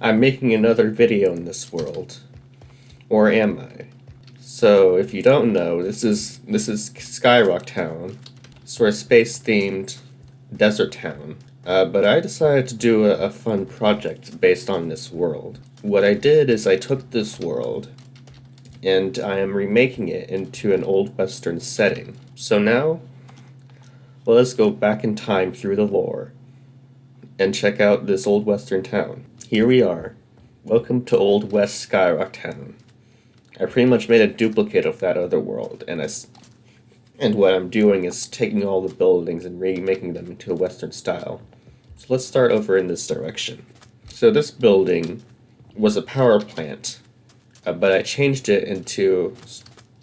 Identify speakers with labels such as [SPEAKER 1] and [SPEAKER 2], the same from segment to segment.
[SPEAKER 1] I'm making another video in this world. Or am I? So, if you don't know, this is Skyrock Town. Sort of space-themed desert town. But I decided to do a fun project based on this world. What I did is I took this world and I am remaking it into an old western setting. So now, let us go back in time through the lore and check out this old western town. Here we are. Welcome to Old West Skyrock Town. I pretty much made a duplicate of that other world, and what I'm doing is taking all the buildings and remaking them into a western style. So let's start over in this direction. So this building was a power plant, but I changed it into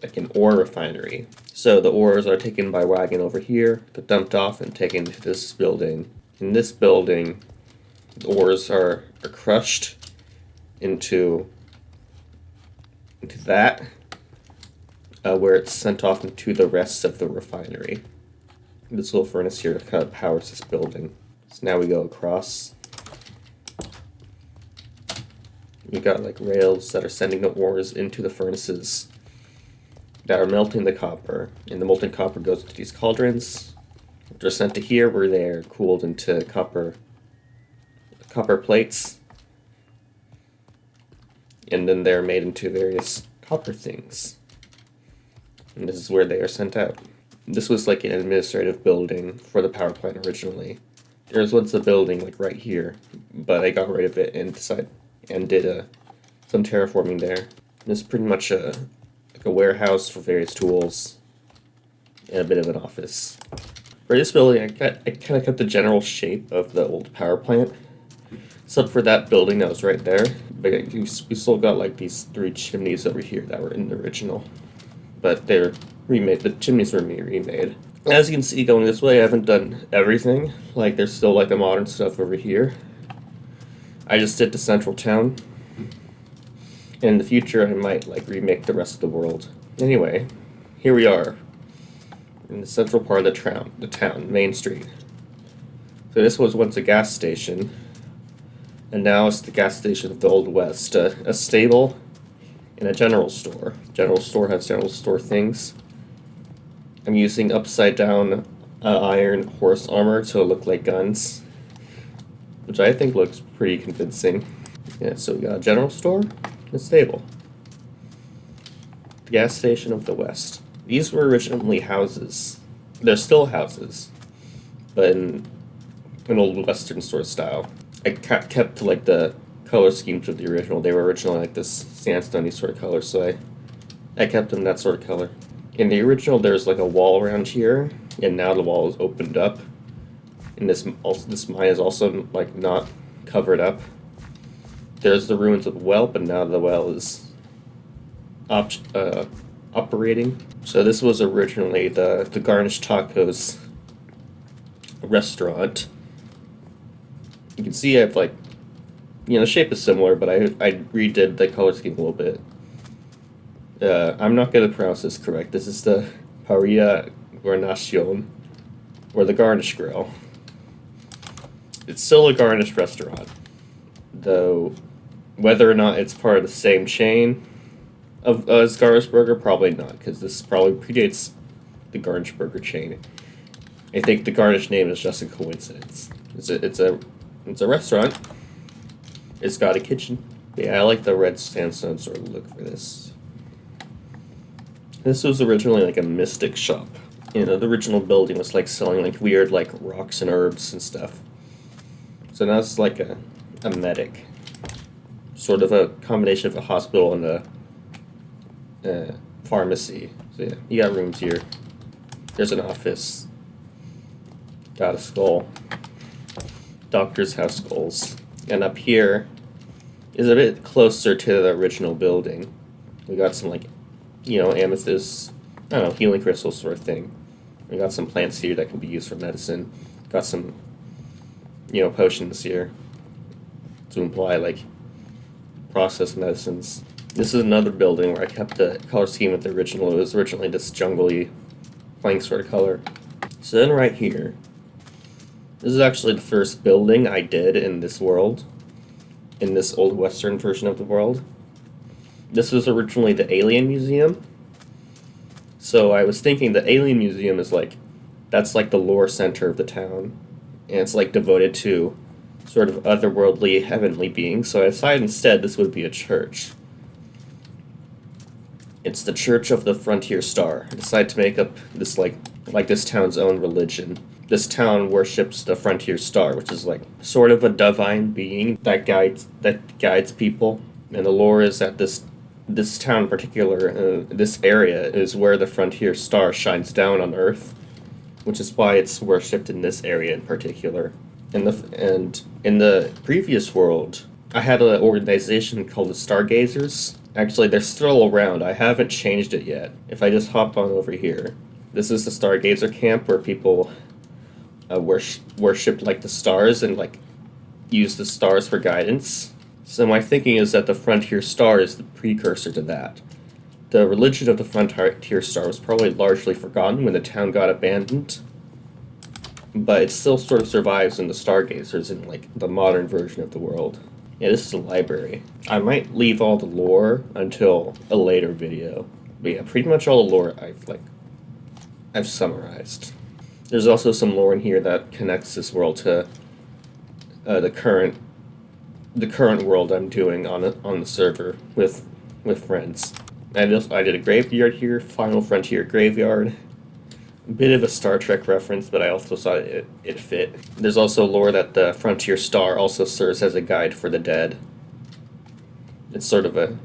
[SPEAKER 1] like an ore refinery. So the ores are taken by wagon over here, they're dumped off and taken to this building. In this building, the ores are crushed into that, where it's sent off into the rest of the refinery. This little furnace here kind of powers this building. So now we go across. We got like rails that are sending the ores into the furnaces that are melting the copper, and the molten copper goes into these cauldrons, which are sent to here where they're cooled into copper plates, and then they're made into various copper things. And this is where they are sent out. This was like an administrative building for the power plant originally. There was once a building like right here, but I got rid of it and did some terraforming there. This is pretty much like a warehouse for various tools and a bit of an office. For this building, I kind of kept the general shape of the old power plant, except for that building that was right there. But we still got like these 3 chimneys over here that were in the original, but they're remade. The chimneys were remade. As you can see, going this way, I haven't done everything. Like there's still like the modern stuff over here. I just did the central town. In the future, I might like remake the rest of the world. Anyway, here we are in the central part of the town, Main Street. So this was once a gas station, and now it's the gas station of the Old West. A stable and a general store. General store has general store things. I'm using upside down iron horse armor to look like guns, which I think looks pretty convincing. Yeah, so we got a general store and a stable. The gas station of the West. These were originally houses. They're still houses, but in an old western sort of style. I kept like the color schemes of the original. They were originally like this sandstone sort of color, so I kept them that sort of color. In the original, there's like a wall around here, and now the wall is opened up. And this mine is also like not covered up. There's the ruins of the well, but now the well is operating. So this was originally the Garnish Tacos restaurant. You can see I've like, the shape is similar, but I redid the color scheme a little bit. I'm not going to pronounce this correct. This is the Parrilla Garnacion, or the Garnish Grill. It's still a Garnish restaurant, though whether or not it's part of the same chain as Garnish Burger, probably not, because this probably predates the Garnish Burger chain. I think the Garnish name is just a coincidence. It's a restaurant. It's got a kitchen. Yeah, I like the red sandstone sort of look for this. This was originally like a mystic shop. The original building was like selling like weird like rocks and herbs and stuff. So now it's like a medic. Sort of a combination of a hospital and a pharmacy. So yeah, you got rooms here. There's an office. Got a skull. Doctor's house skulls. And up here is a bit closer to the original building. We got some like, amethyst, I don't know, healing crystals sort of thing. We got some plants here that can be used for medicine. Got some, potions here to imply like processed medicines. This is another building where I kept the color scheme with the original. It was originally this jungly plank sort of color. So then right here, this is actually the first building I did in this world. in this old Western version of the world. This was originally the Alien Museum. So I was thinking the Alien Museum is like, that's like the lore center of the town. And it's like devoted to sort of otherworldly, heavenly beings. So I decided instead this would be a church. It's the Church of the Frontier Star. I decided to make up this like this town's own religion. This town worships the Frontier Star, which is like sort of a divine being that guides people. And the lore is that this town in particular, this area is where the Frontier Star shines down on Earth, which is why it's worshipped in this area in particular. And in the previous world, I had an organization called the Stargazers. Actually, they're still around. I haven't changed it yet. If I just hop on over here, this is the Stargazer camp where people worship like the stars and like use the stars for guidance. So my thinking is that the Frontier Star is the precursor to that. The religion of the Frontier Star was probably largely forgotten when the town got abandoned, but it still sort of survives in the Stargazers in like the modern version of the world. Yeah, this is a library. I might leave all the lore until a later video. But yeah, pretty much all the lore I've summarized. There's also some lore in here that connects this world to the current world I'm doing on the server with friends. I did a graveyard here, Final Frontier graveyard. A bit of a Star Trek reference, but I also thought it fit. There's also lore that the Frontier Star also serves as a guide for the dead. It's sort of a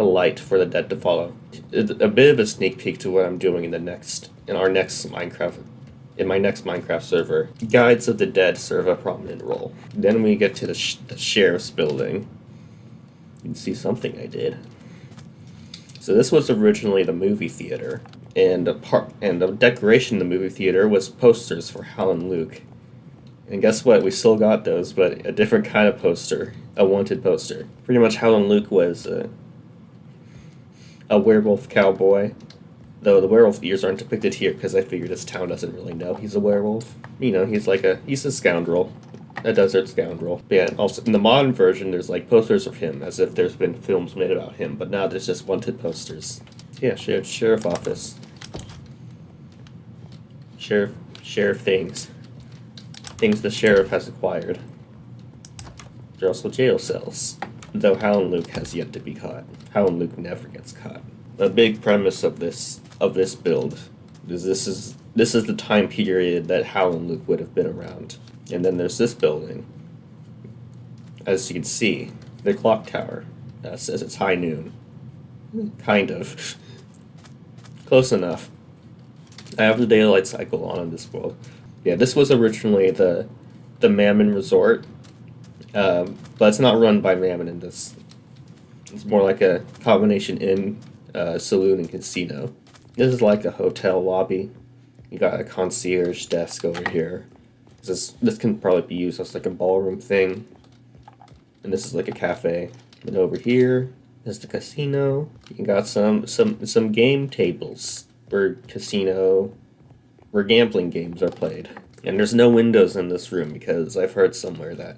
[SPEAKER 1] light for the dead to follow. A bit of a sneak peek to what I'm doing in my next Minecraft server. Guides of the dead serve a prominent role. Then we get to the sheriff's building. You can see something I did. So this was originally the movie theater, and the decoration in the movie theater was posters for Hal and Luke. And guess what? We still got those, but a different kind of poster, a wanted poster. Pretty much Hal and Luke was a werewolf cowboy, though the werewolf ears aren't depicted here because I figured this town doesn't really know he's a werewolf. You know, he's a scoundrel. A desert scoundrel. But yeah, also in the modern version, there's like posters of him, as if there's been films made about him, but now there's just wanted posters. Yeah, sheriff office. Sheriff things. Things the sheriff has acquired. There are also jail cells, though Hal and Luke has yet to be caught. Hal and Luke never gets caught. The big premise of this build is this is the time period that Hal and Luke would have been around. And then there's this building. As you can see, the clock tower says it's high noon. Kind of. Close enough. I have the daylight cycle on in this world. Yeah, this was originally the Mammon Resort, but it's not run by Mammon in this. It's more like a combination inn, saloon, and casino. This is like a hotel lobby. You got a concierge desk over here. This can probably be used as like a ballroom thing. And this is like a cafe. And over here is the casino. You got some game tables where gambling games are played. And there's no windows in this room because I've heard somewhere that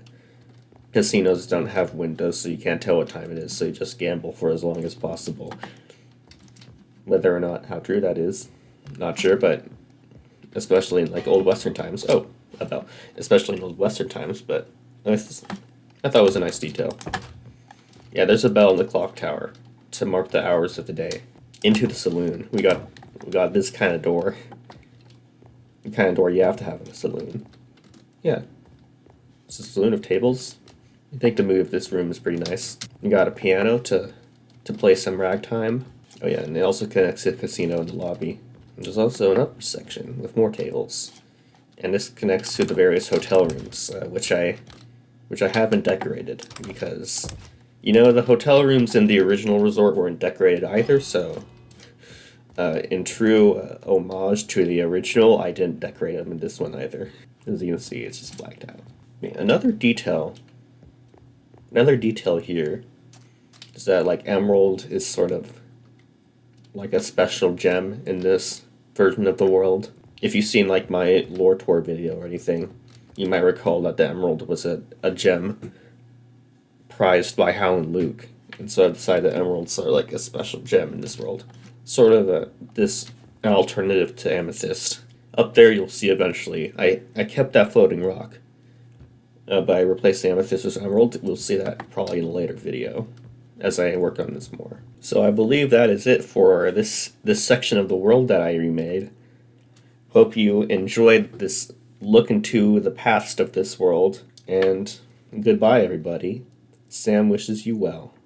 [SPEAKER 1] casinos don't have windows, so you can't tell what time it is, so you just gamble for as long as possible. Whether or not how true that is, not sure, but especially in like old Western times. Especially in old Western times, but I thought it was a nice detail. Yeah, there's a bell in the clock tower to mark the hours of the day. Into the saloon, we got this kind of door. The kind of door you have to have in a saloon. Yeah, it's a saloon of tables. I think the mood of this room is pretty nice. You got a piano to play some ragtime. Oh yeah, and it also connects to the casino in the lobby. And there's also an upper section with more tables. And this connects to the various hotel rooms, which I haven't decorated because, you know, the hotel rooms in the original resort weren't decorated either. So, in true homage to the original, I didn't decorate them in this one either. As you can see, it's just blacked out. Yeah, another detail here is that like emerald is sort of like a special gem in this version of the world. If you've seen like my lore tour video or anything, you might recall that the emerald was a gem prized by Hal and Luke, and so I decided that emeralds are like a special gem in this world, sort of an alternative to amethyst. Up there, you'll see eventually. I kept that floating rock, but I replaced the amethyst with emerald. We'll see that probably in a later video, as I work on this more. So I believe that is it for this section of the world that I remade. Hope you enjoyed this look into the past of this world, and goodbye, everybody. Sam wishes you well.